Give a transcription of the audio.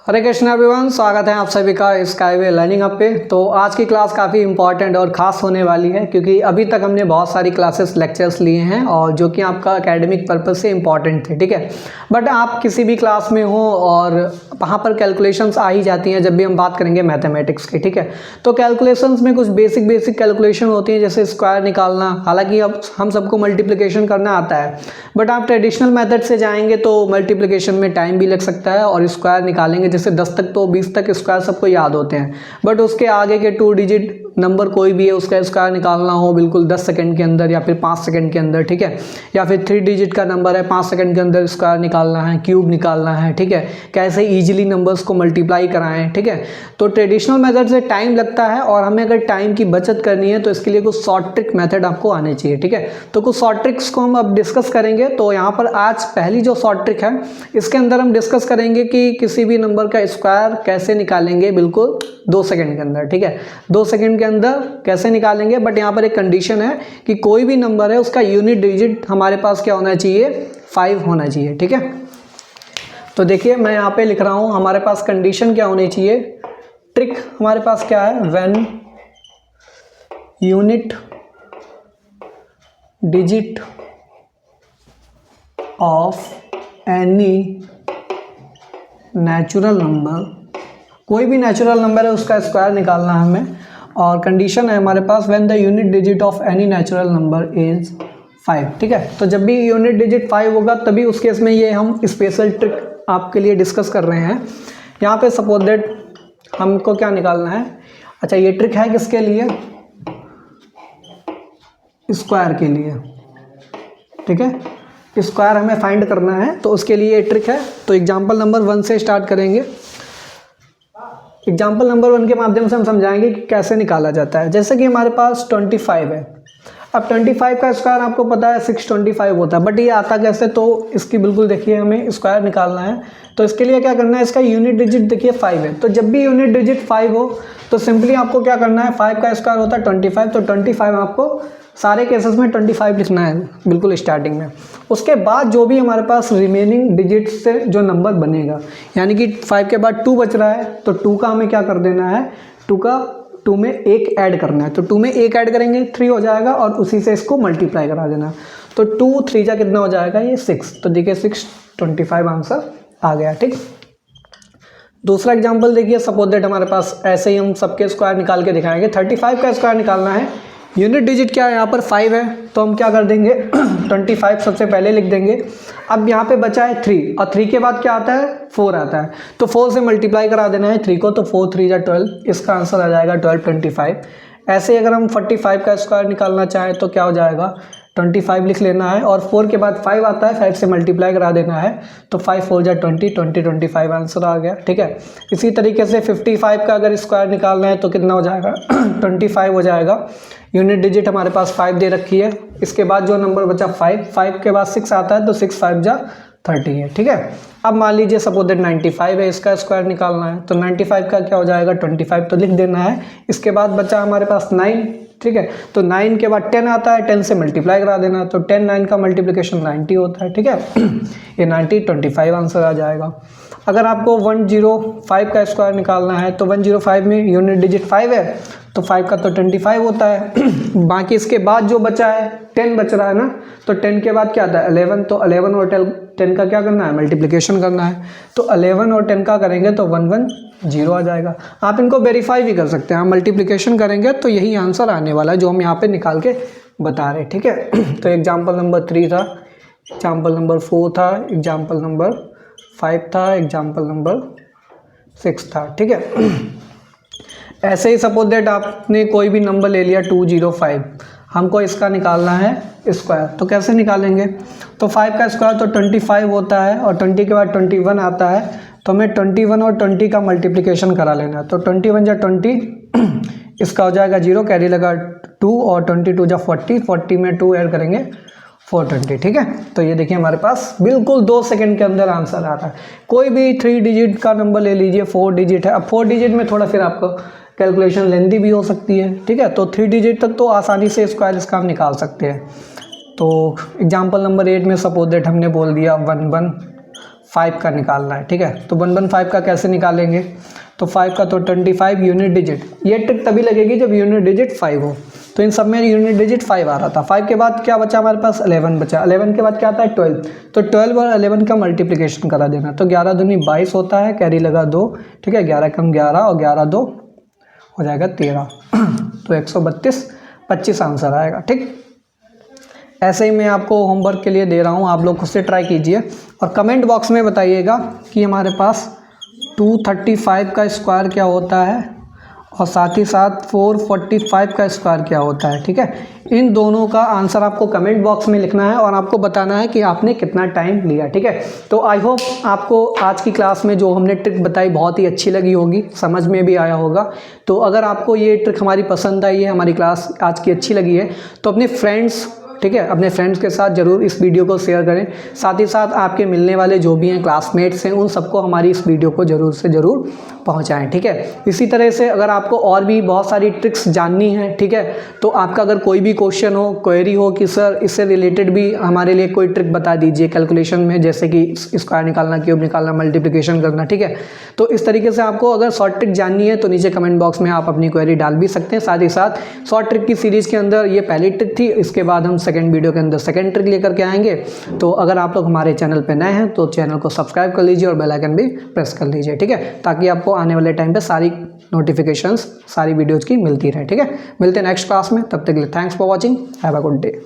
हरे Krishna everyone, स्वागत है आप सभी का स्काईवे लर्निंग अप पे। तो आज की क्लास काफ़ी इंपॉर्टेंट और ख़ास होने वाली है क्योंकि अभी तक हमने बहुत सारी क्लासेस लेक्चर्स लिए हैं और जो कि आपका एकेडमिक पर्पस से इम्पॉर्टेंट थे, ठीक है। बट आप किसी भी क्लास में हो और वहाँ पर कैलकुलेशंस आ ही जाती हैं जब भी हम बात करेंगे मैथमेटिक्स की, ठीक है। तो कैलकुलेशंस में कुछ बेसिक कैलकुलेशन होती हैं, जैसे स्क्वायर निकालना। हालाँकि अब हम सबको मल्टीप्लिकेशन करना आता है, बट आप ट्रेडिशनल मेथड से जाएंगे तो मल्टीप्लिकेशन में टाइम भी लग सकता है और स्क्वायर निकालेंगे जैसे 10 तक तो 20 तक स्क्वायर सबको याद होते हैं, बट उसके आगे के 2 डिजिट नंबर कोई भी है उसका स्क्वायर निकालना हो बिल्कुल 10 सेकंड के अंदर या फिर 5 सेकंड के अंदर, ठीक है। या फिर 3 डिजिट का नंबर है, 5 सेकंड के अंदर स्क्वायर निकालना है, क्यूब निकालना है, ठीक है। कैसे ईजिली नंबर्स को मल्टीप्लाई कराएं, ठीक है। तो ट्रेडिशनल मेथड से टाइम लगता है और हमें अगर टाइम की बचत करनी है तो इसके लिए कुछ शॉर्ट ट्रिक मेथड आपको आने चाहिए, ठीक है। तो कुछ शॉर्ट ट्रिक्स को हम अब डिस्कस करेंगे। तो यहाँ पर आज पहली जो शॉर्ट ट्रिक है इसके अंदर हम डिस्कस करेंगे कि किसी भी नंबर का स्क्वायर कैसे निकालेंगे बिल्कुल 2 सेकंड के अंदर, ठीक है। 2 सेकंड के अंदर कैसे निकालेंगे, बट यहाँ पर एक कंडीशन है कि कोई भी नंबर है उसका यूनिट डिजिट हमारे पास क्या होना चाहिए, 5 होना चाहिए, ठीक है। तो देखिए मैं यहाँ पे लिख रहा हूँ, हमारे पास कंडीशन क्या होनी चाहिए, ट्रिक हमारे पास क्या है, when unit digit of any natural number, कोई भी नेचुरल नंबर है उसका स्क्वायर निकालना है हमें, और कंडीशन है हमारे पास when the unit digit of any natural number is 5, ठीक है। तो जब भी यूनिट डिजिट 5 होगा तभी उस केस में ये हम स्पेशल ट्रिक आपके लिए डिस्कस कर रहे हैं। यहाँ पे सपोज दैट हमको क्या निकालना है, अच्छा ये ट्रिक है किसके लिए, स्क्वायर के लिए, ठीक है। स्क्वायर हमें फाइंड करना है तो उसके लिए ये ट्रिक है। तो एग्जाम्पल नंबर 1 से स्टार्ट करेंगे। एग्जाम्पल नंबर 1 के माध्यम से हम समझाएंगे कि कैसे निकाला जाता है। जैसे कि हमारे पास 25 है, अब 25 का स्क्वायर आपको पता है 625 होता है, बट ये आता कैसे, तो इसकी बिल्कुल देखिए हमें स्क्वायर निकालना है। तो इसके लिए क्या करना है, इसका यूनिट डिजिट देखिए 5 है, तो जब भी यूनिट डिजिट 5 हो तो सिंपली आपको क्या करना है, 5 का स्क्वायर होता है 25, तो 25 आपको सारे केसेस में 25 लिखना है बिल्कुल स्टार्टिंग में। उसके बाद जो भी हमारे पास रिमेनिंग डिजिट से जो नंबर बनेगा, यानी कि 5 के बाद 2 बच रहा है तो 2 का हमें क्या कर देना है, 2 में 1 ऐड करना है। तो 2 में 1 ऐड करेंगे 3 हो जाएगा और उसी से इसको मल्टीप्लाई करा देना। तो 2 3 जा कितना हो जाएगा, ये 6। तो देखिए 625 आंसर आ गया, ठीक। दूसरा एग्जाम्पल देखिए, सपोज दैट हमारे पास ऐसे ही हम सबके स्क्वायर निकाल के दिखाएंगे। 35 का स्क्वायर निकालना है, यूनिट डिजिट क्या है यहाँ पर 5 है, तो हम क्या कर देंगे 25 सबसे पहले लिख देंगे। अब यहाँ पे बचा है 3 और 3 के बाद क्या आता है, 4 आता है, तो 4 से मल्टीप्लाई करा देना है 3 को, तो 4 3 जा 12, इसका आंसर आ जाएगा 1225। ऐसे ही अगर हम 45 का स्क्वायर निकालना चाहें तो क्या हो जाएगा, 25 लिख लेना है और 4 के बाद 5 आता है, 5 से मल्टीप्लाई करा देना है, तो 5 4 जा 20, 25 आंसर आ गया, ठीक है। इसी तरीके से 55 का अगर स्क्वायर निकालना है तो कितना हो जाएगा 25 हो जाएगा। यूनिट डिजिट हमारे पास 5 दे रखी है, इसके बाद जो नंबर बचा 5 के बाद 6 आता है, तो 6 5 जा 30 है, ठीक है। अब मान लीजिए सपोज दैट 95 है, इसका स्क्वायर निकालना है, तो 95 का क्या हो जाएगा 25, तो लिख देना है। इसके बाद बचा हमारे पास 9, ठीक है। तो 9 के बाद 10 आता है, 10 से मल्टीप्लाई करा देना है, तो 10 9 का मल्टीप्लिकेशन 90 होता है, ठीक है। ये 90 25 आंसर आ जाएगा। अगर आपको 105 का स्क्वायर निकालना है तो 105 में यूनिट डिजिट 5 है, तो 5 का तो 25 होता है। बाकी इसके बाद जो बचा है 10 बच रहा है ना, तो 10 के बाद क्या आता है 11, तो 11 और 10 का क्या करना है, मल्टीप्लिकेशन करना है। तो 11 और 10 का करेंगे तो 110 आ जाएगा। आप इनको वेरीफाई भी कर सकते हैं, आप मल्टीप्लिकेशन करेंगे तो यही आंसर आने वाला है जो हम यहाँ पे निकाल के बता रहे हैं, ठीक है। तो एग्जाम्पल नंबर 3 था, एग्जाम्पल नंबर 4 था, एग्जाम्पल नंबर 5 था, एग्जाम्पल नंबर 6 था, ठीक है। ऐसे ही सपोज दैट आपने कोई भी नंबर ले लिया 205, हमको इसका निकालना है स्क्वायर, तो कैसे निकालेंगे, तो 5 का स्क्वायर तो 25 होता है और 20 के बाद 21 आता है, तो हमें 21 और 20 का मल्टीप्लिकेशन करा लेना है। तो 21 जा 20, इसका हो जाएगा 0, कैरी लगा 2 और 22 जा 40, 40 में 2 ऐड करेंगे 420, ठीक है। तो ये देखिए हमारे पास बिल्कुल 2 सेकंड के अंदर आंसर आ रहा है। कोई भी 3 डिजिट का नंबर ले लीजिए, 4 डिजिट है, अब 4 डिजिट में थोड़ा फिर आपको कैलकुलेशन लेंदी भी हो सकती है, ठीक है। तो 3 डिजिट तक तो आसानी से स्क्वायर इसका हम निकाल सकते हैं। तो एग्जाम्पल नंबर 8 में सपोज दैट हमने बोल दिया 5 का निकालना है, ठीक है। तो 115 का कैसे निकालेंगे, तो 5 का तो 25 यूनिट डिजिट, ये ट्रिक तभी लगेगी जब यूनिट डिजिट 5 हो। तो इन सब में यूनिट डिजिट 5 आ रहा था। 5 के बाद क्या बचा हमारे पास, 11 बचा। 11 के बाद क्या आता है 12, तो 12 और 11 का मल्टीप्लिकेशन करा देना। तो 11 दूनी 22 होता है, कैरी लगा 2, ठीक है। 11 कम 11 और 11 2 हो जाएगा 13 तो 132 25 आंसर आएगा, ठीक। ऐसे ही मैं आपको होमवर्क के लिए दे रहा हूँ, आप लोग खुद से ट्राई कीजिए और कमेंट बॉक्स में बताइएगा कि हमारे पास 235 का स्क्वायर क्या होता है और साथ ही साथ 445 का स्क्वायर क्या होता है, ठीक है। इन दोनों का आंसर आपको कमेंट बॉक्स में लिखना है और आपको बताना है कि आपने कितना टाइम लिया, ठीक है। तो आई होप आपको आज की क्लास में जो हमने ट्रिक बताई बहुत ही अच्छी लगी होगी, समझ में भी आया होगा। तो अगर आपको ये ट्रिक हमारी पसंद आई है, हमारी क्लास आज की अच्छी लगी है, तो अपने फ्रेंड्स, ठीक है, अपने फ्रेंड्स के साथ ज़रूर इस वीडियो को शेयर करें। साथ ही साथ आपके मिलने वाले जो भी हैं क्लासमेट्स हैं, उन सबको हमारी इस वीडियो को ज़रूर से ज़रूर पहुंचाएं, ठीक है। इसी तरह से अगर आपको और भी बहुत सारी ट्रिक्स जाननी है, ठीक है, तो आपका अगर कोई भी क्वेश्चन हो, क्वेरी हो कि सर इससे रिलेटेड भी हमारे लिए कोई ट्रिक बता दीजिए कैलकुलेशन में, जैसे कि स्क्वायर निकालना, क्यूब निकालना, मल्टीप्लिकेशन करना, ठीक है, तो इस तरीके से आपको अगर शॉर्ट ट्रिक जाननी है तो नीचे कमेंट बॉक्स में आप अपनी क्वेरी डाल भी सकते हैं। साथ ही साथ शॉर्ट ट्रिक की सीरीज़ के अंदर ये पहली ट्रिक थी, इसके बाद हम सेकंड वीडियो के अंदर सेकंड ट्रिक लेकर के आएंगे। तो अगर आप लोग हमारे चैनल पे नए हैं तो चैनल को सब्सक्राइब कर लीजिए और बेल आइकन भी प्रेस कर लीजिए, ठीक है, ताकि आपको आने वाले टाइम पे सारी नोटिफिकेशंस सारी वीडियोज़ की मिलती रहे, ठीक है। मिलते हैं नेक्स्ट क्लास में, तब तक के लिए thanks for watching, have a good day.